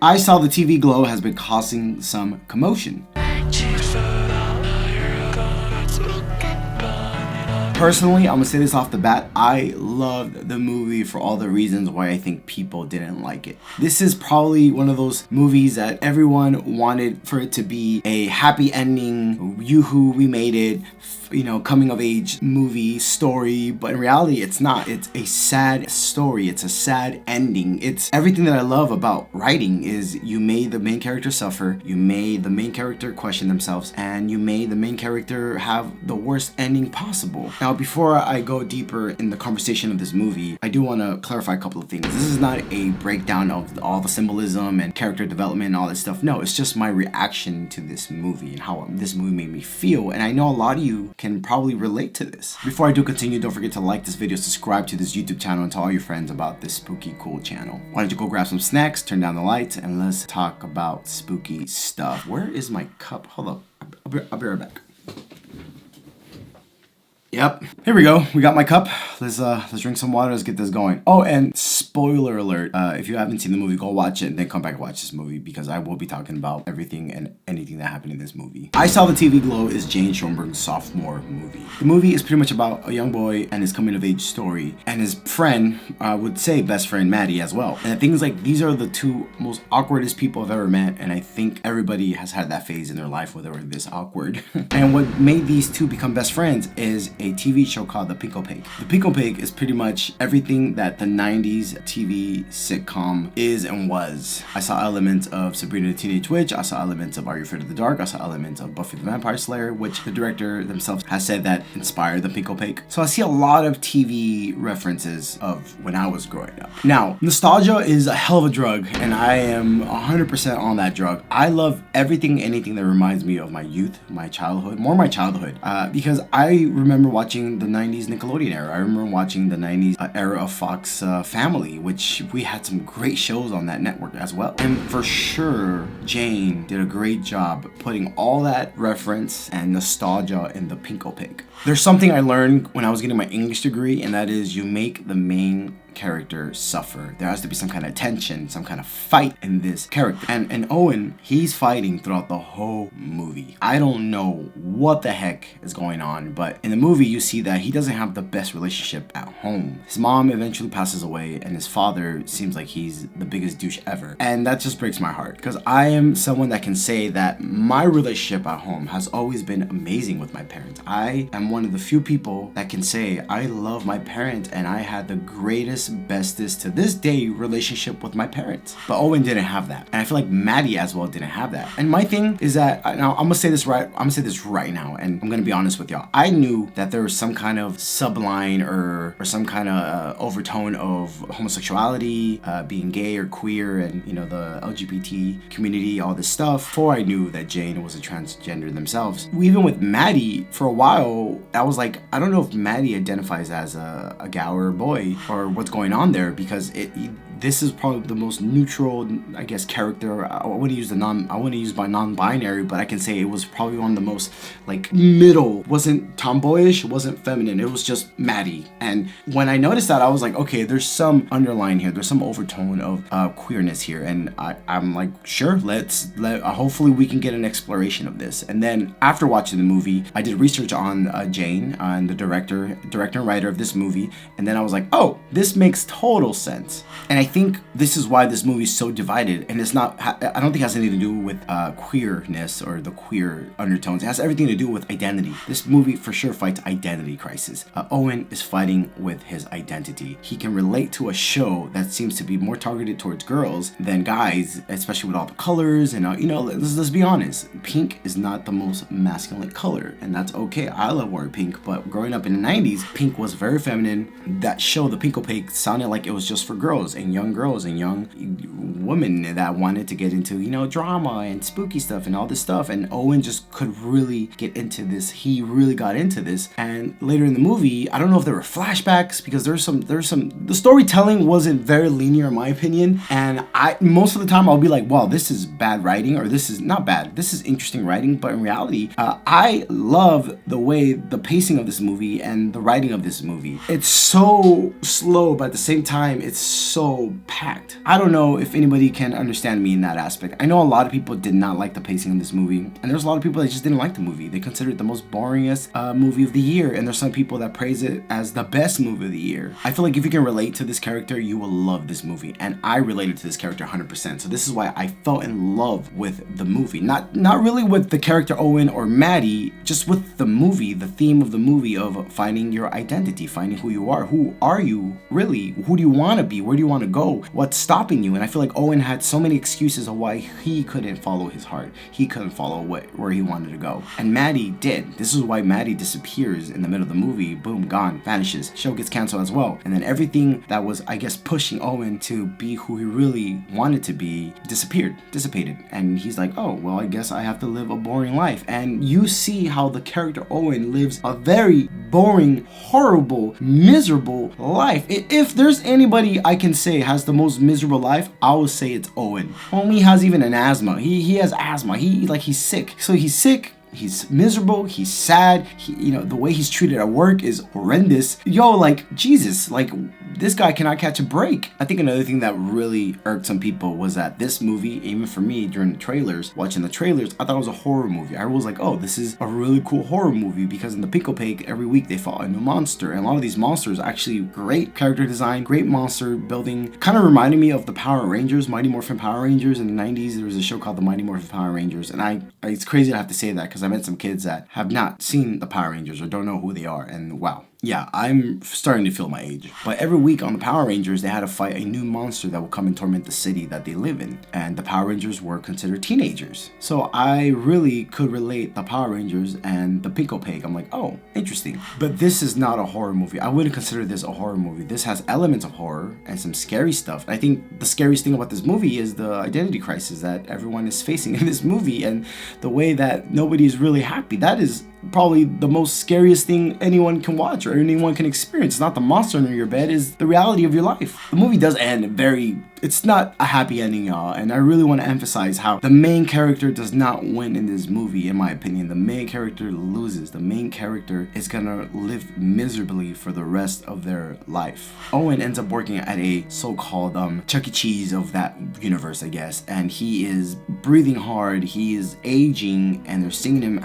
I saw the TV glow has been causing some commotion. Personally, I'm gonna say this off the bat, I loved the movie for all the reasons why I think people didn't like it. This is probably one of those movies that everyone wanted for it to be a happy ending, yoo-hoo, we made it, you know, coming of age movie story, but in reality it's not. It's a sad story. It's a sad ending. It's everything that I love about writing is you made the main character suffer, you made the main character question themselves, and you made the main character have the worst ending possible. Now, before I go deeper in the conversation of this movie, I do want to clarify a couple of things. This is not a breakdown of all the symbolism and character development and all that stuff. No, it's just my reaction to this movie and how this movie made me feel, and I know a lot of you can probably relate to this. Before I do continue, don't forget to like this video, subscribe to this YouTube channel, and tell all your friends about this spooky cool channel. Why don't you go grab some snacks, turn down the lights, and let's talk about spooky stuff. Where is my cup? Hold up, I'll be right back. Yep, here we go. We got my cup. Let's drink some water. Let's get this going. Oh, and spoiler alert, if you haven't seen the movie, go watch it and then come back and watch this movie, because I will be talking about everything and anything that happened in this movie. I Saw the TV Glow is Jane Schoenberg's sophomore movie. The movie is pretty much about a young boy and his coming of age story, and his friend, I would say best friend Maddie as well. And things like these are the two most awkwardest people I've ever met, and I think everybody has had that phase in their life where they were this awkward. And what made these two become best friends is a TV show called The Pink Opaque. The Pink Opaque is pretty much everything that the 90s TV sitcom is and was. I saw elements of Sabrina the Teenage Witch, I saw elements of Are You Afraid of the Dark, I saw elements of Buffy the Vampire Slayer, which the director themselves has said that inspired The Pink Opaque. So I see a lot of TV references of when I was growing up. Now, nostalgia is a hell of a drug, and I am 100% on that drug. I love everything, anything that reminds me of my youth, my childhood, more my childhood, because I remember watching the 90s Nickelodeon era. I remember watching the 90s era of Fox Family, which we had some great shows on that network as well. And for sure, Jane did a great job putting all that reference and nostalgia in The Pink Opaque. There's something I learned when I was getting my English degree, and that is you make the main character suffer. There has to be some kind of tension, some kind of fight in this character. And Owen, he's fighting throughout the whole movie. I don't know what the heck is going on, but in the movie you see that he doesn't have the best relationship at home. His mom eventually passes away, and his father seems like he's the biggest douche ever. And that just breaks my heart, because I am someone that can say that my relationship at home has always been amazing with my parents. I am one of the few people that can say I love my parents, and I had the greatest, bestest to this day relationship with my parents. But Owen didn't have that, and I feel like Maddie as well didn't have that. And my thing is that now I'm gonna say this right now, and I'm gonna be honest with y'all. I knew that there was some kind of subline or some kind of overtone of homosexuality, being gay or queer, and you know, the LGBT community, all this stuff, before I knew that Jane was a transgender themselves. Even with Maddie, for a while, I was like, I don't know if Maddie identifies as a gal or a boy, or what's going on there, because this is probably the most neutral, I guess, character. I want to use by non-binary, but I can say it was probably one of the most like middle. Wasn't tomboyish, wasn't feminine. It was just Maddie. And when I noticed that, I was like, okay, there's some underline here. There's some overtone of queerness here, and I'm like, sure, hopefully we can get an exploration of this. And then after watching the movie, I did research on Jane, on the director and writer of this movie, and then I was like, oh, this makes total sense. And I think this is why this movie is so divided, and it's not, I don't think it has anything to do with queerness or the queer undertones. It has everything to do with identity. This movie for sure fights identity crisis. Owen is fighting with his identity. He can relate to a show that seems to be more targeted towards girls than guys, especially with all the colors, and you know, let's be honest, pink is not the most masculine color, and that's okay. I love wearing pink, but growing up in the 90s, pink was very feminine. That show, The Pink Opaque, sounded like it was just for girls and young girls and young women that wanted to get into, you know, drama and spooky stuff and all this stuff. And Owen just could really get into this. He really got into this. And later in the movie, I don't know if there were flashbacks, because the storytelling wasn't very linear in my opinion. And most of the time I'll be like, wow, this is bad writing, or this is not bad, this is interesting writing. But in reality, I love the way the pacing of this movie and the writing of this movie. It's so slow, but at the same time, it's so so packed. I don't know if anybody can understand me in that aspect. I know a lot of people did not like the pacing of this movie, and there's a lot of people that just didn't like the movie. They consider it the most boringest movie of the year, and there's some people that praise it as the best movie of the year. I feel like if you can relate to this character, you will love this movie, and I related to this character 100%. So this is why I fell in love with the movie. Not really with the character Owen or Maddie, just with the movie, the theme of the movie of finding your identity, finding who you are. Who are you really? Who do you want to be? Where do you want to go? What's stopping you? And I feel like Owen had so many excuses of why he couldn't follow his heart. He couldn't follow where he wanted to go. And Maddie did. This is why Maddie disappears in the middle of the movie. Boom, gone, vanishes. Show gets canceled as well. And then everything that was, I guess, pushing Owen to be who he really wanted to be dissipated. And he's like, oh, well, I guess I have to live a boring life. And you see how the character Owen lives a very boring, horrible, miserable life. If there's anybody I can say has the most miserable life, I will say it's Owen. Homie has even an asthma. He has asthma. He's sick. So he's sick. He's miserable, he's sad, the way he's treated at work is horrendous. Yo, like, Jesus, like, this guy cannot catch a break. I think another thing that really irked some people was that this movie, even for me, during the trailers, watching the trailers, I thought it was a horror movie. I was like, oh, this is a really cool horror movie, because in the Pickle Pig, every week they fought a new monster, and a lot of these monsters, actually great character design, great monster building, kind of reminded me of the Power Rangers, Mighty Morphin Power Rangers in the 90s. There was a show called the Mighty Morphin Power Rangers, and it's crazy to have to say that, because I met some kids that have not seen the Power Rangers or don't know who they are, and wow. Yeah, I'm starting to feel my age. But every week on the Power Rangers, they had to fight a new monster that will come and torment the city that they live in. And the Power Rangers were considered teenagers. So I really could relate the Power Rangers and the Pickle Pig. I'm like, oh, interesting. But this is not a horror movie. I wouldn't consider this a horror movie. This has elements of horror and some scary stuff. I think the scariest thing about this movie is the identity crisis that everyone is facing in this movie, and the way that nobody is really happy. That is probably the most scariest thing anyone can watch or anyone can experience. It's not the monster under your bed, it's the reality of your life. The movie does end it's not a happy ending, y'all, and I really want to emphasize how the main character does not win in this movie. In my opinion, the main character loses. The main character is gonna live miserably for the rest of their life. Owen ends up working at a so-called Chuck E. Cheese of that universe, I guess, and he is breathing hard, he is aging, and they're singing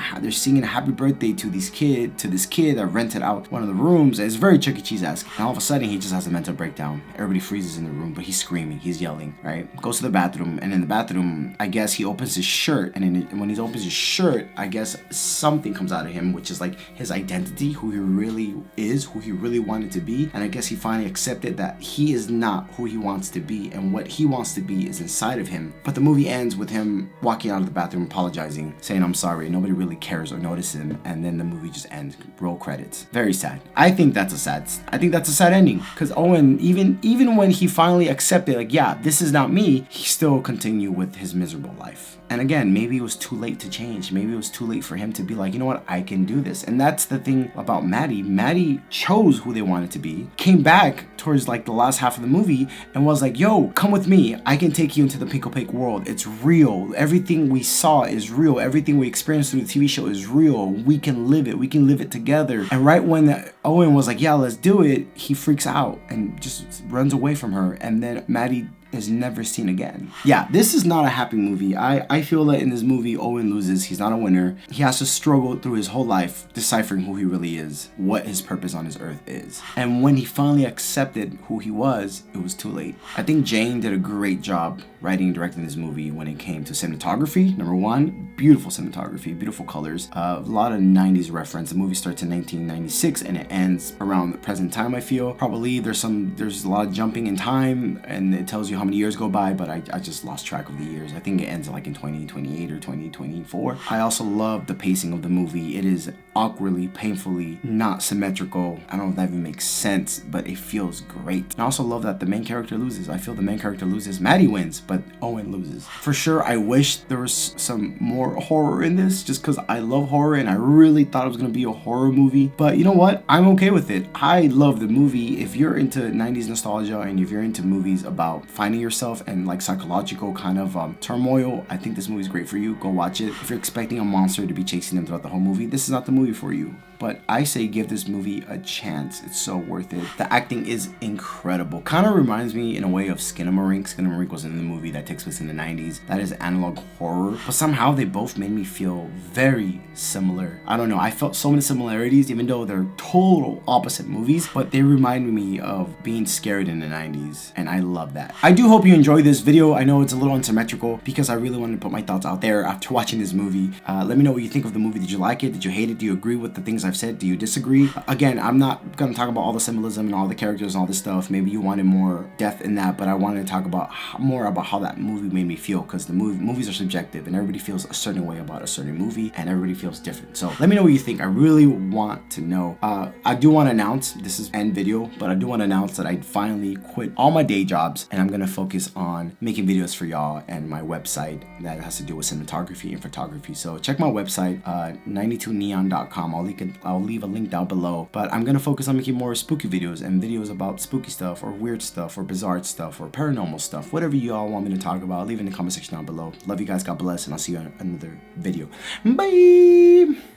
happy birthday to this kid that rented out one of the rooms. It's very Chuck E. Cheese-esque, and all of a sudden he just has a mental breakdown. Everybody freezes in the room, but he's screaming, he's yelling, right? Goes to the bathroom, and in the bathroom, I guess he opens his shirt, and when he opens his shirt, I guess something comes out of him, which is like his identity, who he really is, who he really wanted to be. And I guess he finally accepted that he is not who he wants to be, and what he wants to be is inside of him. But the movie ends with him walking out of the bathroom, apologizing, saying, I'm sorry, nobody really cares or notices him, and then the movie just ends. Roll credits. Very sad. I think that's a sad ending, because Owen, even when he finally accepted, like, yeah, this is not me, he still continued with his miserable life. And again, maybe it was too late to change. Maybe it was too late for him to be like, you know what, I can do this. And that's the thing about Maddie. Maddie chose who they wanted to be, came back towards like the last half of the movie and was like, yo, come with me. I can take you into the Pickle Pig world. It's real. Everything we saw is real. Everything we experienced through the TV show is real. We can live it. We can live it together. And right when Owen was like, yeah, let's do it, he freaks out and just runs away from her. And then Maddie is never seen again. Yeah, this is not a happy movie. I feel that in this movie, Owen loses. He's not a winner. He has to struggle through his whole life deciphering who he really is, what his purpose on his earth is. And when he finally accepted who he was, it was too late. I think Jane did a great job writing and directing this movie when it came to cinematography. Number one, beautiful cinematography, beautiful colors, a lot of 90s reference. The movie starts in 1996 and it ends around the present time, I feel. Probably there's a lot of jumping in time, and it tells you how many years go by, but I just lost track of the years. I think it ends like in 2028 or 2024. I also love the pacing of the movie. It is awkwardly, painfully not symmetrical. I don't know if that even makes sense, but it feels great. And I also love that the main character loses. I feel the main character loses. Maddie wins, but Owen loses. For sure, I wish there was some more horror in this, just because I love horror and I really thought it was going to be a horror movie. But you know what? I'm okay with it. I love the movie. If you're into 90s nostalgia and if you're into movies about finding yourself and like psychological kind of turmoil, I think this movie is great for you. Go watch it. If you're expecting a monster to be chasing them throughout the whole movie, this is not the movie movie for you. But I say give this movie a chance. It's so worth it. The acting is incredible. Kind of reminds me in a way of Skinamarink. Skinamarink was in the movie that takes place in the 90s. That is analog horror. But somehow they both made me feel very similar. I don't know. I felt so many similarities even though they're total opposite movies. But they remind me of being scared in the 90s. And I love that. I do hope you enjoyed this video. I know it's a little unsymmetrical because I really wanted to put my thoughts out there after watching this movie. Let me know what you think of the movie. Did you like it? Did you hate it? Do you agree with the things I've said? Do you disagree? Again, I'm not going to talk about all the symbolism and all the characters and all this stuff. Maybe you wanted more depth in that, but I wanted to talk about more about how that movie made me feel, because the movies are subjective and everybody feels a certain way about a certain movie and everybody feels different. So let me know what you think. I really want to know. I do want to announce, this is end video, but I do want to announce that I finally quit all my day jobs and I'm going to focus on making videos for y'all and my website that has to do with cinematography and photography. So check my website, 92neon.com. I'll leave a link down below, but I'm gonna focus on making more spooky videos and videos about spooky stuff or weird stuff or bizarre stuff or paranormal stuff. Whatever you all want me to talk about, leave it in the comment section down below. Love you guys, God bless, and I'll see you on another video. Bye.